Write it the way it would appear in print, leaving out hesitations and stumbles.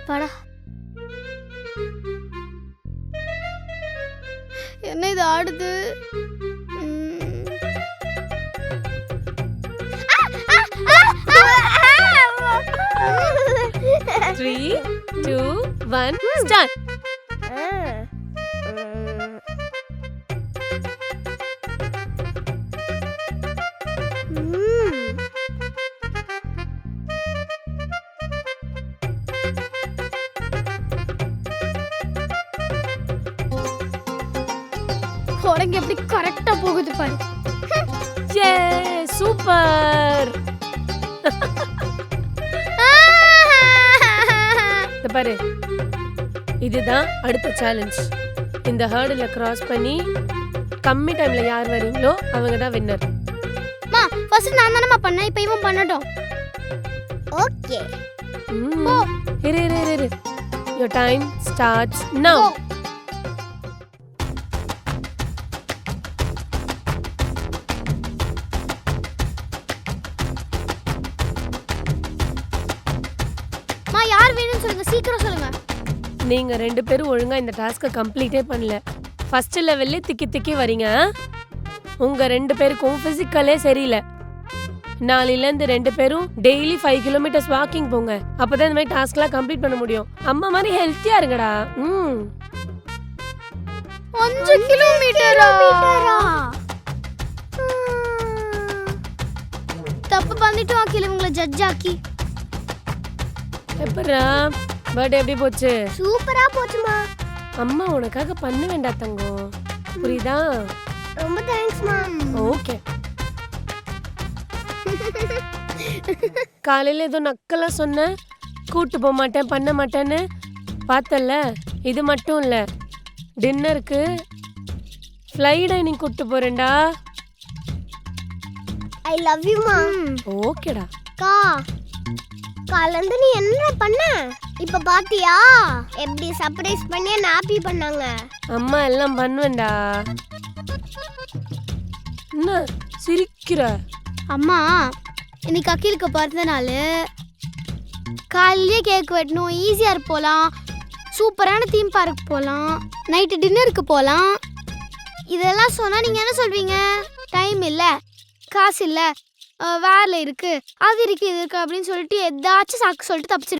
அப்பாடா. என்ன இது ஆடுது? 3, 2, 1 ஸ்டார்ட். குரங்கு எப்படி கரெக்டா போகுது பாரு. ஏ சூப்பர். இந்த பாரு, இதுதான் அடுத்த சேலஞ்ச். இந்த ஹர்டில கிராஸ் பண்ணி கம்மி டைம்ல யார் வரீங்களோ அவங்க தான் வின்னர். மா ஃபர்ஸ்ட் நான் தானமா பண்ணேன், இப்போ இவன் பண்ணட்டும். ஓகே. இரு. Your time starts now. மா யார் வேணும்னு சொல்லுங்க, சீக்கிரம் சொல்லுங்க. நீங்க ரெண்டு பேரும் ஒழுங்கா இந்த டாஸ்கை கம்ப்ளீட்டே பண்ணல. ஃபர்ஸ்ட் லெவல்ல திக்கி வரீங்க. உங்க ரெண்டு பேருக்கும் பிசிக்கலே சரியில்லை. நாளையில இருந்து ரெண்டு பேரும் டெய்லி 5 கிலோமீட்டர்ஸ் வாக்கிங் போங்க. அப்பதான் இந்த மாதிரி டாஸ்க்லாம் கம்ப்ளீட் பண்ண முடியும். அம்மா மாதிரி ஹெல்த்தியா இருங்கடா. 5 கிலோமீட்டரா? தப்பு பண்ணிட்டு ஆக்கில இவங்களை ஜட்ஜ் ஆக்கி. எப்பரா பர்த்டே எப்படி போச்சு? சூப்பரா போச்சுமா. அம்மா உனக்காக பண்ண வேண்டாம் தங்கம், புரியுதா? ரொம்ப தேங்க்ஸ் மா. ஓகே. காலையில ஏதோ நக்கலா சொன்ன, கூட்டு போக மாட்டேன் பண்ண மாட்டேன்னு. பார்த்தல, இது மட்டும் இல்ல, டின்னருக்கு ஃப்ளை டைனிங் கூட்டு போறேன்டா. ஐ லவ் யூ மா. ஓகேடா. கா காலந்து நீ என்ன பண்ண? இப்ப பாத்தியா எப்படி சர்ப்ரைஸ் பண்ணி நாப்பி பண்ணாங்க. அம்மா எல்லாம் பண்ணுவேன்டா. என்ன சிரிக்கிற? அம்மா இன்னைக்கு அகிலுக்கு பிறந்த நாள். காலையிலேயே கேக் வெட்டணும், ஈஸியாக போகலாம், சூப்பரான தீம் பார்க் போகலாம், நைட்டு டின்னருக்கு போகலாம். இதெல்லாம் சொன்னால் நீங்கள் என்ன சொல்வீங்க? டைம் இல்லை, காசு இல்லை, வேலை இருக்குது, அது இருக்குது இது இருக்குது அப்படின்னு சொல்லிட்டு ஏதாச்சும் சாக்கு சொல்லிட்டு தப்பிச்சிருக்கீங்க.